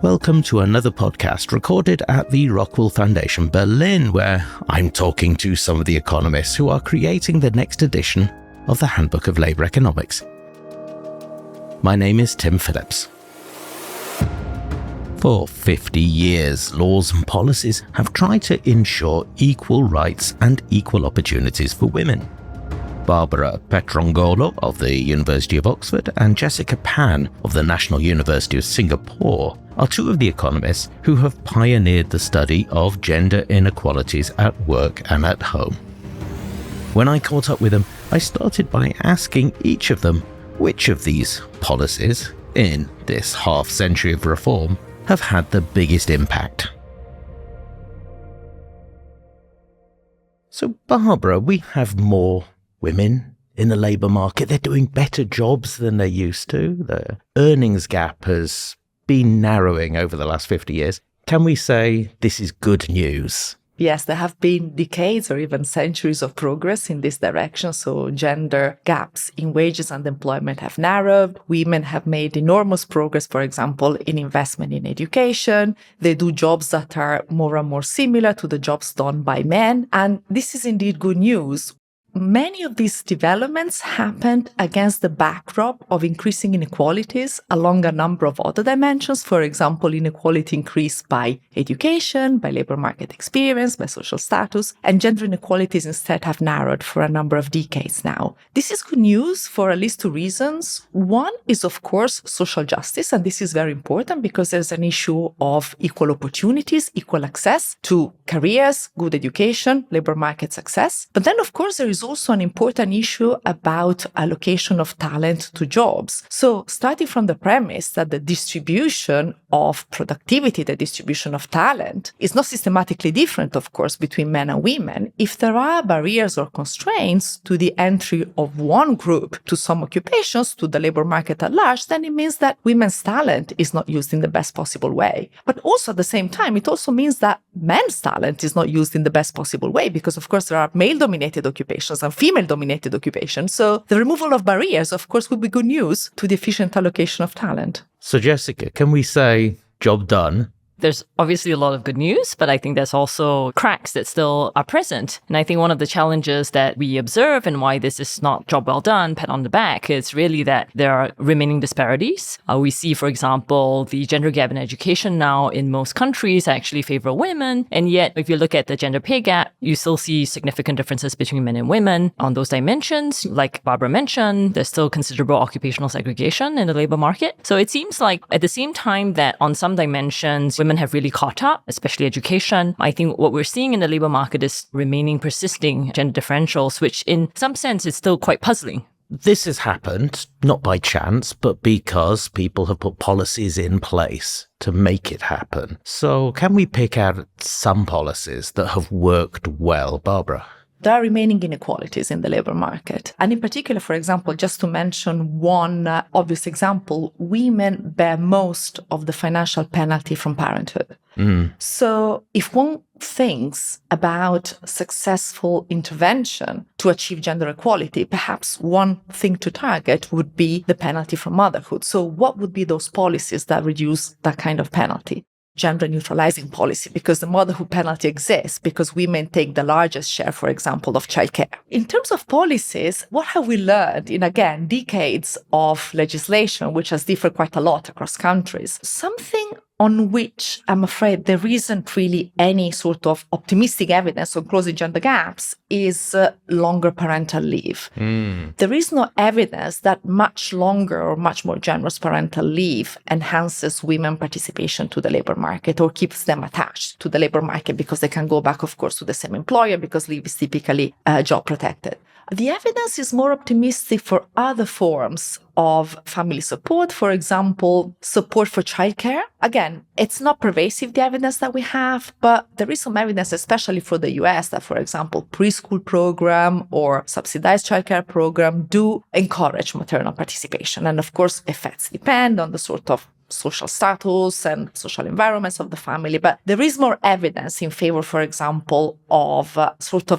Welcome to another podcast recorded at the Rockwell Foundation Berlin, where I'm talking to some of the economists who are creating the next edition of the Handbook of Labor Economics. My name is Tim Phillips. For 50 years, laws and policies have tried to ensure equal rights and equal opportunities for women. Barbara Petrongolo of the University of Oxford and Jessica Pan of the National University of Singapore are two of the economists who have pioneered the study of gender inequalities at work and at home. When I caught up with them, I started by asking each of them which of these policies, in this half-century of reform, have had the biggest impact. So, Barbara, we have more women in the labour market. They're doing better jobs than they used to. The earnings gap has been narrowing over the last 50 years. Can we say this is good news? Yes, there have been decades or even centuries of progress in this direction. So gender gaps in wages and employment have narrowed. Women have made enormous progress, for example, in investment in education. They do jobs that are more and more similar to the jobs done by men. And this is indeed good news. Many of these developments happened against the backdrop of increasing inequalities along a number of other dimensions. For example, inequality increased by education, by labor market experience, by social status, and gender inequalities instead have narrowed for a number of decades now. This is good news for at least two reasons. One is, of course, social justice, and this is very important because there's an issue of equal opportunities, equal access to careers, good education, labor market success. But then, of course, there is also an important issue about allocation of talent to jobs. So starting from the premise that the distribution of productivity, the distribution of talent is not systematically different, of course, between men and women. If there are barriers or constraints to the entry of one group to some occupations, to the labor market at large, then it means that women's talent is not used in the best possible way. But also at the same time, it also means that men's talent is not used in the best possible way because, of course, there are male-dominated occupations and female-dominated occupations. So the removal of barriers, of course, would be good news to the efficient allocation of talent. So, Jessica, can we say job done? There's obviously a lot of good news, but I think there's also cracks that still are present. And I think one of the challenges that we observe and why this is not job well done, pat on the back, is really that there are remaining disparities. We see, for example, the gender gap in education now in most countries actually favor women. And yet, if you look at the gender pay gap, you still see significant differences between men and women on those dimensions. Like Barbara mentioned, there's still considerable occupational segregation in the labor market. So it seems like at the same time that on some dimensions, women have really caught up, especially education. I think what we're seeing in the labor market is remaining persisting gender differentials, which in some sense is still quite puzzling. This has happened not by chance, but because people have put policies in place to make it happen. So can we pick out some policies that have worked well, Barbara? There are remaining inequalities in the labor market. And in particular, for example, just to mention one obvious example, women bear most of the financial penalty from parenthood. So if one thinks about successful intervention to achieve gender equality, perhaps one thing to target would be the penalty from motherhood. So what would be those policies that reduce that kind of penalty? Gender neutralizing policy, because the motherhood penalty exists because women take the largest share, for example, of childcare. In terms of policies, what have we learned in, again, decades of legislation, which has differed quite a lot across countries? Something on which I'm afraid there isn't really any sort of optimistic evidence on closing gender gaps is longer parental leave. There is no evidence that much longer or much more generous parental leave enhances women's participation to the labor market or keeps them attached to the labor market because they can go back, of course, to the same employer because leave is typically job protected. The evidence is more optimistic for other forms of family support, for example, support for childcare. Again, it's not pervasive, the evidence that we have, but there is some evidence, especially for the US, that, for example, preschool program or subsidized childcare program do encourage maternal participation. And of course, effects depend on the sort of social status and social environments of the family. But there is more evidence in favor, for example, of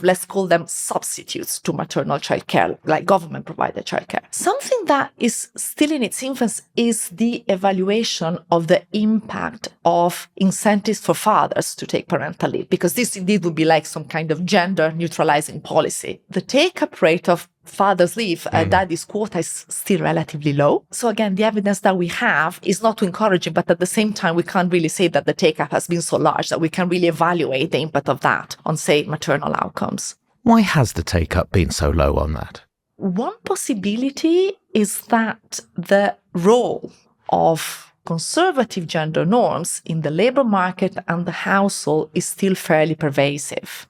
let's call them substitutes to maternal childcare, like government provided childcare. Something that is still in its infancy is the evaluation of the impact of incentives for fathers to take parental leave, because this indeed would be like some kind of gender neutralizing policy. The take-up rate of father's leave, daddy's quota, is still relatively low. So again, the evidence that we have is not too encouraging, but at the same time, we can't really say that the take-up has been so large that we can really evaluate the impact of that on, say, maternal outcomes. Why has the take-up been so low on that? One possibility is that the role of conservative gender norms in the labor market and the household is still fairly pervasive.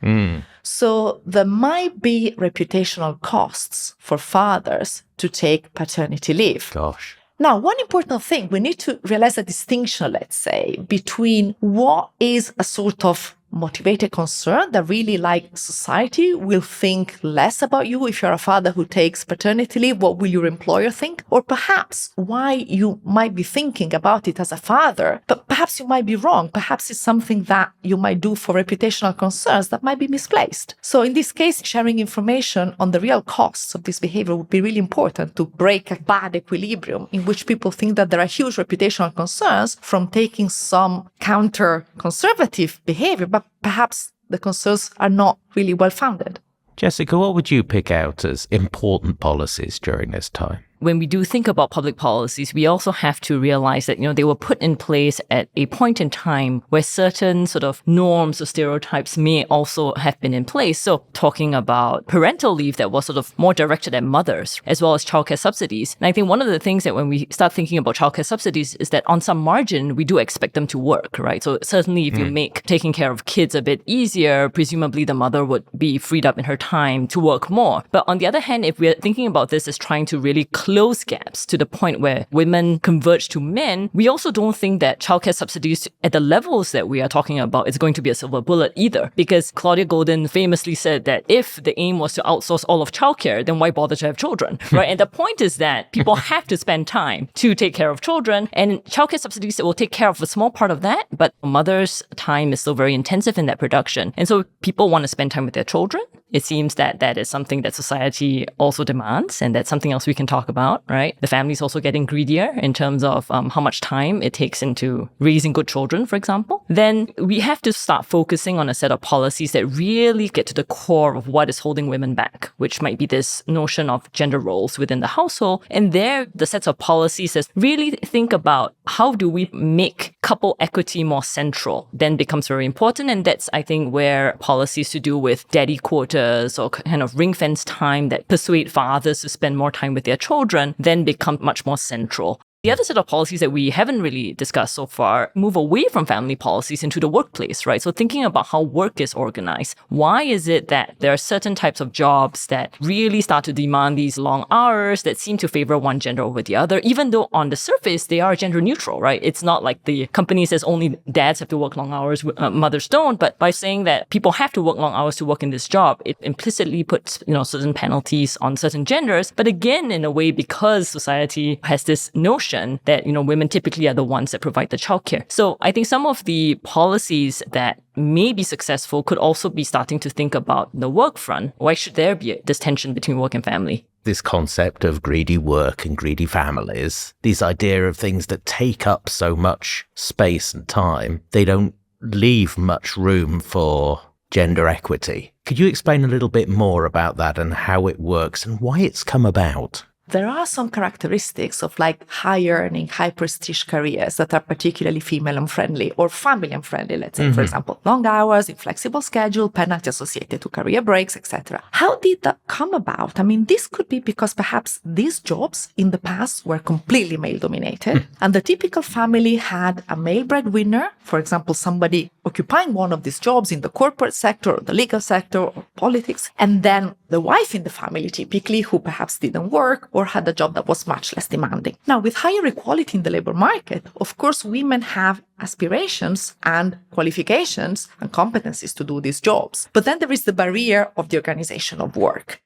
So there might be reputational costs for fathers to take paternity leave. Gosh. Now, one important thing, we need to realize a distinction, let's say, between what is a sort of motivated concern that really, like, society will think less about you if you're a father who takes paternity leave. What will your employer think? Or perhaps why you might be thinking about it as a father, but perhaps you might be wrong. Perhaps it's something that you might do for reputational concerns that might be misplaced. So in this case, sharing information on the real costs of this behavior would be really important to break a bad equilibrium in which people think that there are huge reputational concerns from taking some counter-conservative behavior, but perhaps the concerns are not really well-founded. Jessica, what would you pick out as important policies during this time? When we do think about public policies, we also have to realize that, they were put in place at a point in time where certain sort of norms or stereotypes may also have been in place. So talking about parental leave that was sort of more directed at mothers, as well as childcare subsidies. And I think one of the things that when we start thinking about childcare subsidies is that on some margin, we do expect them to work, right? So certainly if you make taking care of kids a bit easier, presumably the mother would be freed up in her time to work more. But on the other hand, if we're thinking about this as trying to really close gaps to the point where women converge to men, we also don't think that childcare subsidies at the levels that we are talking about is going to be a silver bullet either. Because Claudia Goldin famously said that if the aim was to outsource all of childcare, then why bother to have children, right? And the point is that people have to spend time to take care of children, and childcare subsidies will take care of a small part of that, but a mother's time is still very intensive in that production. And so people want to spend time with their children. It seems that that is something that society also demands, and that's something else we can talk about, right? The family's also getting greedier in terms of how much time it takes into raising good children, for example. Then we have to start focusing on a set of policies that really get to the core of what is holding women back, which might be this notion of gender roles within the household. And there, the sets of policies that really think about how do we make couple equity more central then becomes very important. And that's, I think, where policies to do with daddy quotas or kind of ring-fence time that persuade fathers to spend more time with their children then become much more central. The other set of policies that we haven't really discussed so far move away from family policies into the workplace, right? So thinking about how work is organized. Why is it that there are certain types of jobs that really start to demand these long hours that seem to favor one gender over the other, even though on the surface they are gender neutral, right? It's not like the company says only dads have to work long hours, mothers don't. But by saying that people have to work long hours to work in this job, it implicitly puts, certain penalties on certain genders. But again, in a way, because society has this notion that, women typically are the ones that provide the childcare. So I think some of the policies that may be successful could also be starting to think about the work front. Why should there be this tension between work and family? This concept of greedy work and greedy families, this idea of things that take up so much space and time, they don't leave much room for gender equity. Could you explain a little bit more about that and how it works and why it's come about? There are some characteristics of high-earning, high-prestige careers that are particularly female-unfriendly or family-unfriendly, let's say, for example, long hours, inflexible schedule, penalty associated to career breaks, etc. How did that come about? I mean, this could be because perhaps these jobs in the past were completely male-dominated, and the typical family had a male breadwinner, for example, somebody occupying one of these jobs in the corporate sector or the legal sector or politics, and then the wife in the family, typically, who perhaps didn't work or had a job that was much less demanding. Now, with higher equality in the labor market, of course, women have aspirations and qualifications and competencies to do these jobs. But then there is the barrier of the organization of work.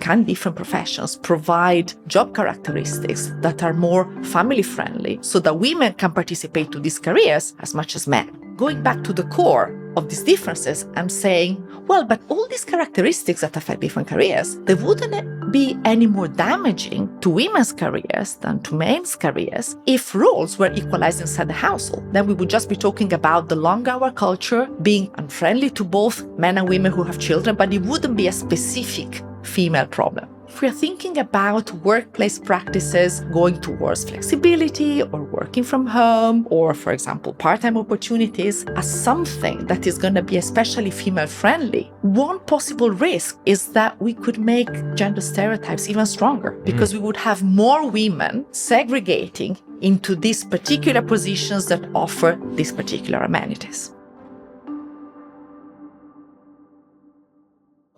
can different professions provide job characteristics that are more family friendly so that women can participate to these careers as much as men? Going back to the core of these differences and saying, well, but all these characteristics that affect different careers, they wouldn't be any more damaging to women's careers than to men's careers if roles were equalized inside the household. Then we would just be talking about the long hour culture being unfriendly to both men and women who have children, but it wouldn't be a specific female problem. If we're thinking about workplace practices going towards flexibility or working from home, or for example, part-time opportunities as something that is going to be especially female-friendly, one possible risk is that we could make gender stereotypes even stronger because we would have more women segregating into these particular positions that offer these particular amenities.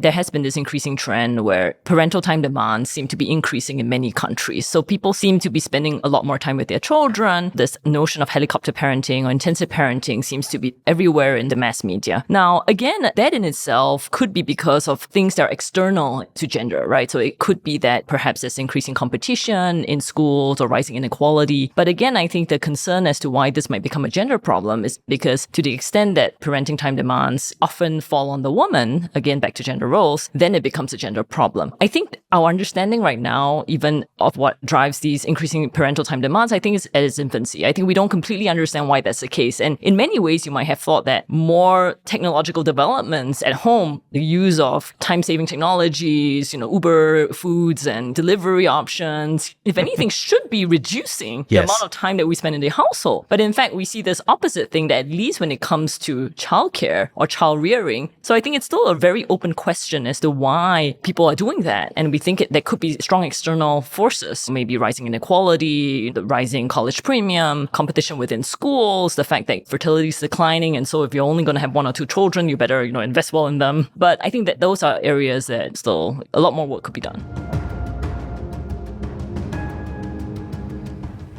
There has been this increasing trend where parental time demands seem to be increasing in many countries. So people seem to be spending a lot more time with their children. This notion of helicopter parenting or intensive parenting seems to be everywhere in the mass media. Now, again, that in itself could be because of things that are external to gender, right? So it could be that perhaps there's increasing competition in schools or rising inequality. But again, I think the concern as to why this might become a gender problem is because to the extent that parenting time demands often fall on the woman, again, back to gender roles, then it becomes a gender problem. I think our understanding right now, even of what drives these increasing parental time demands, I think is at its infancy. I think we don't completely understand why that's the case. And in many ways, you might have thought that more technological developments at home, the use of time-saving technologies, Uber foods and delivery options, if anything, should be reducing the amount of time that we spend in the household. But in fact, we see this opposite thing that at least when it comes to childcare or child rearing. So I think it's still a very open question as to why people are doing that. And we think there could be strong external forces, maybe rising inequality, the rising college premium, competition within schools, the fact that fertility is declining. And so if you're only going to have one or two children, you better, invest well in them. But I think that those are areas that still a lot more work could be done.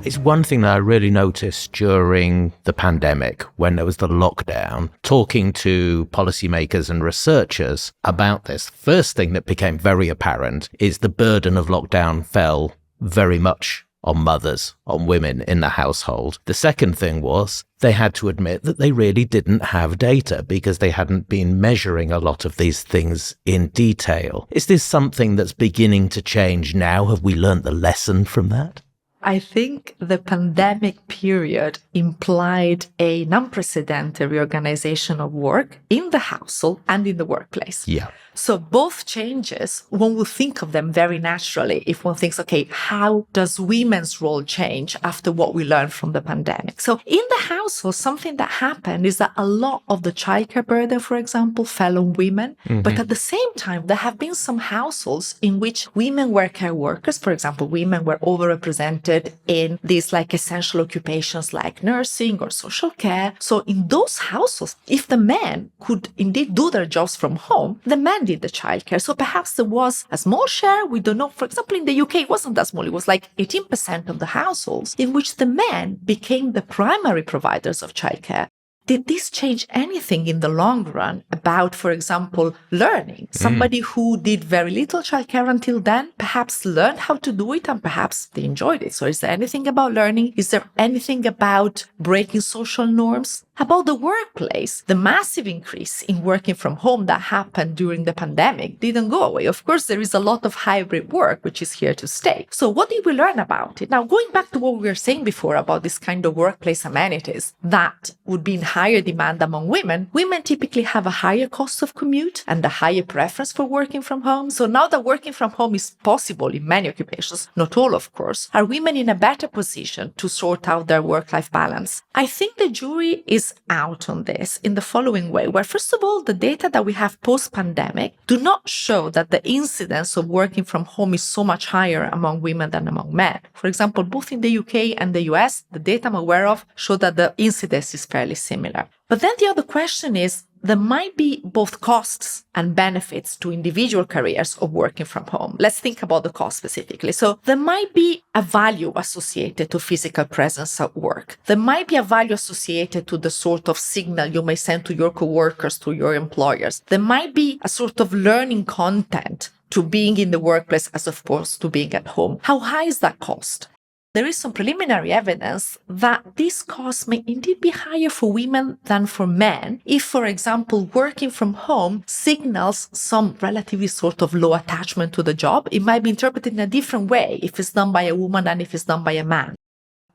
It's one thing that I really noticed during the pandemic when there was the lockdown, talking to policymakers and researchers about this. First thing that became very apparent is the burden of lockdown fell very much on mothers, on women in the household. The second thing was they had to admit that they really didn't have data because they hadn't been measuring a lot of these things in detail. Is this something that's beginning to change now? Have we learned the lesson from that? I think the pandemic period implied an unprecedented reorganization of work in the household and in the workplace. Yeah. So both changes, one would think of them very naturally if one thinks, okay, how does women's role change after what we learned from the pandemic? So in the household, something that happened is that a lot of the childcare burden, for example, fell on women. Mm-hmm. But at the same time, there have been some households in which women were care workers. For example, women were overrepresented in these essential occupations like nursing or social care. So in those households, if the men could indeed do their jobs from home, the men did the childcare. So perhaps there was a small share. We don't know. For example, in the UK, it wasn't that small. It was 18% of the households in which the men became the primary providers of childcare. Did this change anything in the long run about, for example, learning? Somebody who did very little childcare until then perhaps learned how to do it and perhaps they enjoyed it. So is there anything about learning? Is there anything about breaking social norms? About the workplace, the massive increase in working from home that happened during the pandemic didn't go away. Of course, there is a lot of hybrid work, which is here to stay. So what did we learn about it? Now, going back to what we were saying before about this kind of workplace amenities that would be in higher demand among women, women typically have a higher cost of commute and a higher preference for working from home. So now that working from home is possible in many occupations, not all, of course, are women in a better position to sort out their work-life balance? I think the jury is out on this in the following way, where first of all, the data that we have post-pandemic do not show that the incidence of working from home is so much higher among women than among men. For example, both in the UK and the US, the data I'm aware of show that the incidence is fairly similar. But then the other question is, there might be both costs and benefits to individual careers of working from home. Let's think about the cost specifically. So there might be a value associated to physical presence at work. There might be a value associated to the sort of signal you may send to your coworkers, to your employers. There might be a sort of learning content to being in the workplace as opposed to being at home. How high is that cost? There is some preliminary evidence that this cost may indeed be higher for women than for men if, for example, working from home signals some relatively sort of low attachment to the job. It might be interpreted in a different way if it's done by a woman than if it's done by a man.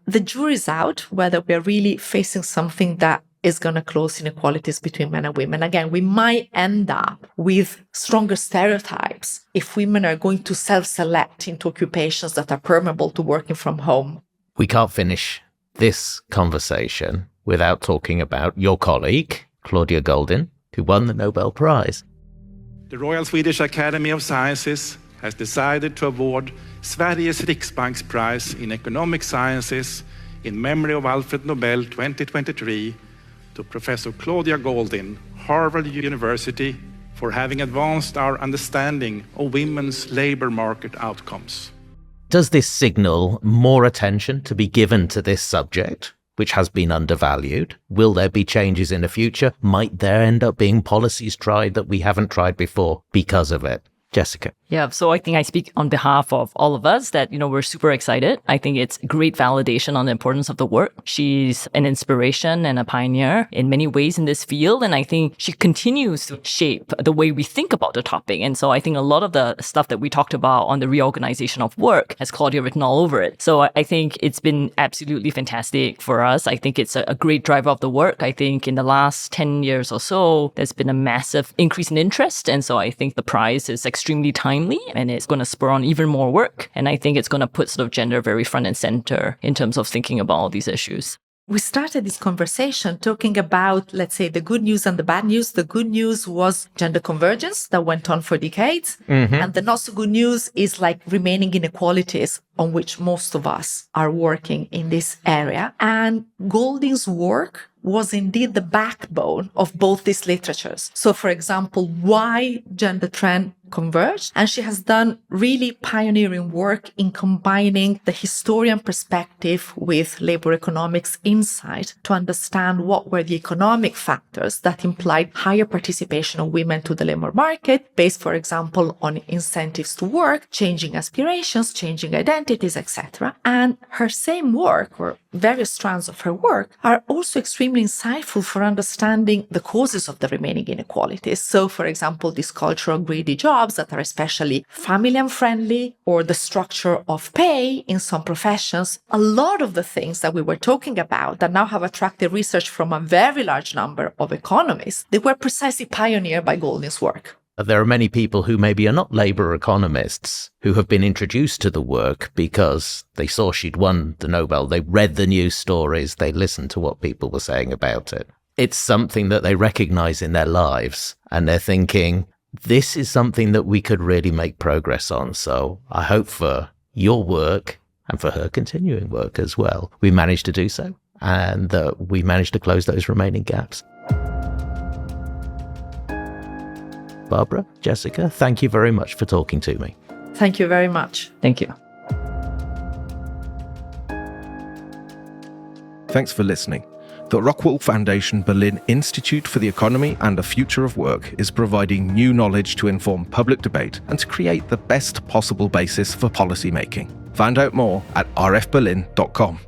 The jury's out whether we're really facing something that is going to close inequalities between men and women. Again, we might end up with stronger stereotypes if women are going to self-select into occupations that are permeable to working from home. We can't finish this conversation without talking about your colleague, Claudia Goldin, who won the Nobel Prize. The Royal Swedish Academy of Sciences has decided to award Sveriges Riksbanks Prize in Economic Sciences in memory of Alfred Nobel 2023 to Professor Claudia Goldin, Harvard University, for having advanced our understanding of women's labor market outcomes. Does this signal more attention to be given to this subject, which has been undervalued? Will there be changes in the future? Might there end up being policies tried that we haven't tried before because of it? Jessica. Yeah, so I think I speak on behalf of all of us that, we're super excited. I think it's great validation on the importance of the work. She's an inspiration and a pioneer in many ways in this field. And I think she continues to shape the way we think about the topic. And so I think a lot of the stuff that we talked about on the reorganization of work has Claudia written all over it. So I think it's been absolutely fantastic for us. I think it's a great driver of the work. I think in the last 10 years or so, there's been a massive increase in interest. And so I think the prize is extremely timely and it's going to spur on even more work. And I think it's going to put sort of gender very front and center in terms of thinking about all these issues. We started this conversation talking about, let's say, the good news and the bad news. The good news was gender convergence that went on for decades. And the not so good news is like remaining inequalities on which most of us are working in this area. And Goldin's work was indeed the backbone of both these literatures. So, for example, why gender trend converged? And she has done really pioneering work in combining the historian perspective with labor economics insight to understand what were the economic factors that implied higher participation of women to the labor market, based, for example, on incentives to work, changing aspirations, changing identities, etc. And her same work, or various strands of her work, are also extremely insightful for understanding the causes of the remaining inequalities. So, for example, this culture of greedy jobs that are especially family unfriendly, or the structure of pay in some professions. A lot of the things that we were talking about that now have attracted research from a very large number of economists, they were precisely pioneered by Goldin's work. There are many people who maybe are not labor economists who have been introduced to the work because they saw she'd won the Nobel. They read the news stories. They listened to what people were saying about it. It's something that they recognize in their lives, and they're thinking, this is something that we could really make progress on. So I hope for your work and for her continuing work as well, we managed to do so, and that we managed to close those remaining gaps. Barbara, Jessica, thank you very much for talking to me. Thank you very much. Thank you. Thanks for listening. The Rockwool Foundation Berlin Institute for the Economy and the Future of Work is providing new knowledge to inform public debate and to create the best possible basis for policy making. Find out more at rfberlin.com.